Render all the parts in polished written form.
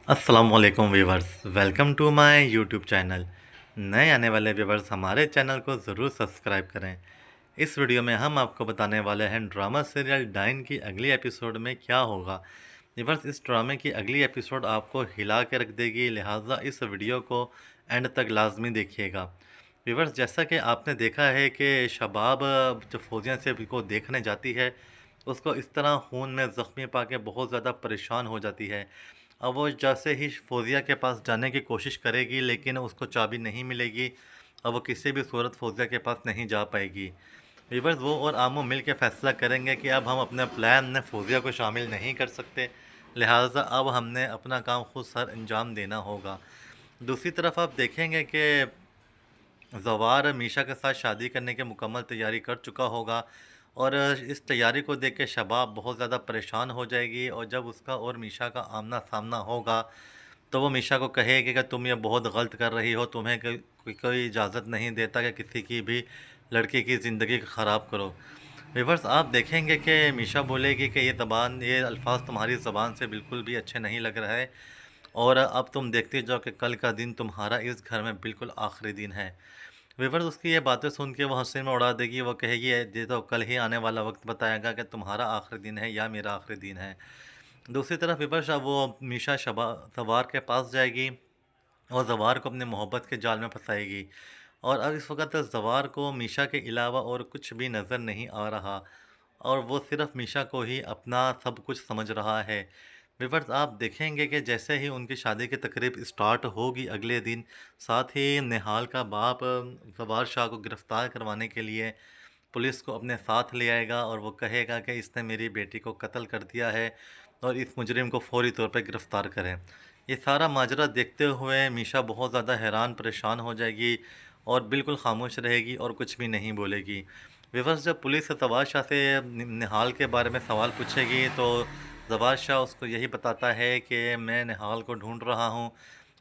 अस्सलामुअलैकुम viewers, welcome to my YouTube channel. नए आने वाले व्यूवर्स हमारे चैनल को ज़रूर सब्सक्राइब करें। इस वीडियो में हम आपको बताने वाले हैं ड्रामा सीरियल डाइन की अगली एपिसोड में क्या होगा। व्यूवर्स, इस ड्रामे की अगली एपिसोड आपको हिला के रख देगी, लिहाजा इस वीडियो को एंड तक लाजमी देखिएगा। व्यूवर्स, जैसा कि आपने देखा है कि शबाब जब फौजिया से को देखने जाती है, उसको इस तरह खून में ज़ख्मी पाके बहुत ज़्यादा परेशान हो जाती है। अब वो जैसे ही फौजिया के पास जाने की कोशिश करेगी, लेकिन उसको चाबी नहीं मिलेगी। अब वो किसी भी सूरत फौजिया के पास नहीं जा पाएगी। वीवर्स, वो और आमो मिल के फैसला करेंगे कि अब हम अपने प्लान में फौजिया को शामिल नहीं कर सकते, लिहाजा अब हमने अपना काम खुद सर अंजाम देना होगा। दूसरी तरफ आप देखेंगे कि ज़वार मीशा के साथ शादी करने की मुकम्मल तैयारी कर चुका होगा, और इस तैयारी को देख के शबाब बहुत ज़्यादा परेशान हो जाएगी। और जब उसका और मीशा का आमना सामना होगा, तो वो मीशा को कहेगी कि तुम ये बहुत गलत कर रही हो, तुम्हें कोई इजाज़त नहीं देता कि किसी की भी लड़की की ज़िंदगी ख़राब करो। व्यूअर्स, आप देखेंगे कि मीशा बोलेगी कि ये अल्फाज तुम्हारी ज़बान से बिल्कुल भी अच्छे नहीं लग रहे हैं, और अब तुम देखते जाओ कि कल का दिन तुम्हारा इस घर में बिल्कुल आखिरी दिन है। व्यूअर्स, उसकी ये बातें सुन के वो हंसी में उड़ा देगी। वो कहेगी ये तो कल ही आने वाला वक्त बताएगा कि तुम्हारा आखिरी दिन है या मेरा आखिरी दिन है। दूसरी तरफ व्यूअर्स, अब वो मीशा सवार के पास जाएगी और जवार को अपने मोहब्बत के जाल में फंसाएगी। और अब इस वक्त जवार को मीशा के अलावा और कुछ भी नज़र नहीं आ रहा, और वो सिर्फ मीशा को ही अपना सब कुछ समझ रहा है। व्यूअर्स, आप देखेंगे कि जैसे ही उनकी शादी की तकरीब स्टार्ट होगी अगले दिन, साथ ही निहाल का बाप जवार शाह को गिरफ़्तार करवाने के लिए पुलिस को अपने साथ ले आएगा, और वो कहेगा कि इसने मेरी बेटी को कत्ल कर दिया है और इस मुजरिम को फौरी तौर पर गिरफ़्तार करें। ये सारा माजरा देखते हुए मीशा बहुत ज़्यादा हैरान परेशान हो जाएगी और बिल्कुल खामोश रहेगी और कुछ भी नहीं बोलेगी। विवश, जब पुलिस जवार शाह से निहाल के बारे में सवाल पूछेगी, तो जवार शाह उसको यही बताता है कि मैं निहाल को ढूंढ रहा हूँ,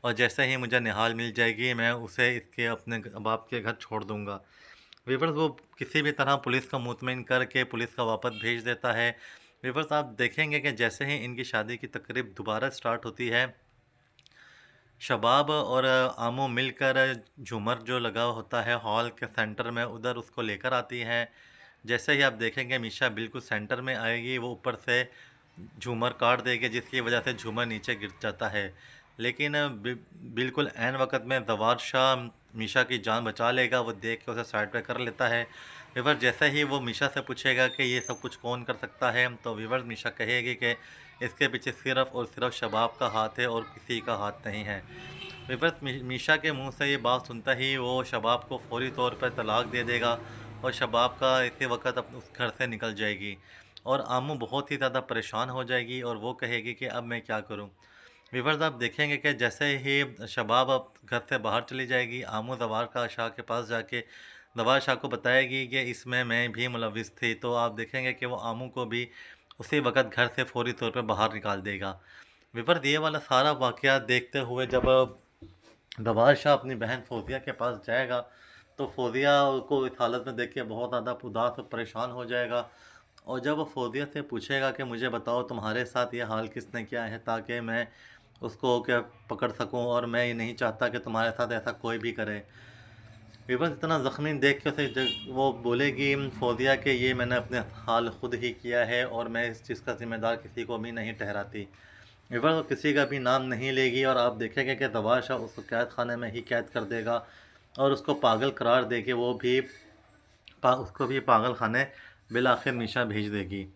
और जैसे ही मुझे निहाल मिल जाएगी मैं उसे इसके अपने बाप के घर छोड़ दूँगा। वीवर्स, वो किसी भी तरह पुलिस को मुतमिन करके पुलिस का वापस भेज देता है। वीवर्स, आप देखेंगे कि जैसे ही इनकी शादी की तकरीब दोबारा स्टार्ट होती है, शबाब और आमो मिलकर झूमर जो लगा होता है हॉल के सेंटर में, उधर उसको लेकर आती हैं। जैसे ही आप देखेंगे मीशा बिल्कुल सेंटर में आएगी, वो ऊपर से झूमर काट देगी, जिसकी वजह से झूमर नीचे गिर जाता है। लेकिन बिल्कुल ऐन वक्त में जवार शाह मीशा की जान बचा लेगा। वो देख के उसे साइड पे कर लेता है। विवर, जैसे ही वो मीशा से पूछेगा कि ये सब कुछ कौन कर सकता है, तो विवर मीशा कहेगी कि इसके पीछे सिर्फ़ और सिर्फ शबाब का हाथ है और किसी का हाथ नहीं है। विवर, मीशा के मुंह से ये बात सुनता ही वो शबाब को फौरी तौर पर तलाक दे देगा, और शबाब का इसी वक्त उस घर से निकल जाएगी। और आमू बहुत ही ज़्यादा परेशान हो जाएगी और वो कहेगी कि अब मैं क्या करूं। व्यूअर्स, आप देखेंगे कि जैसे ही शबाब अब घर से बाहर चली जाएगी, आमू जवार का शाह के पास जाके जवार शाह को बताएगी कि इसमें मैं भी मुलविस थी। तो आप देखेंगे कि वो आमू को भी उसी वक्त घर से फौरी तौर पर बाहर निकाल देगा। व्यूअर्स, ये वाला सारा वाक़या देखते हुए जब जवार शाह अपनी बहन फौजिया के पास जाएगा, तो फौजिया को इस हालत में देख के बहुत ज़्यादा उदास और परेशान हो जाएगा। और जब वो फौजिया से पूछेगा कि मुझे बताओ तुम्हारे साथ ये हाल किसने किया है, ताकि मैं उसको क्या पकड़ सकूं, और मैं ये नहीं चाहता कि तुम्हारे साथ ऐसा कोई भी करे। विवश इतना ज़ख्मी देख के उसे वो बोलेगी फौजिया कि ये मैंने अपने हाल खुद ही किया है, और मैं इस चीज़ का ज़िम्मेदार किसी को भी नहीं ठहराती। विवश वो किसी का भी नाम नहीं लेगी, और आप देखेंगे कि जवार शाह उसको कैद खाने में ही कैद कर देगा, और उसको पागल करार दे के वो भी उसको भी पागल खाने बिल आखिर मीशा भेज देगी।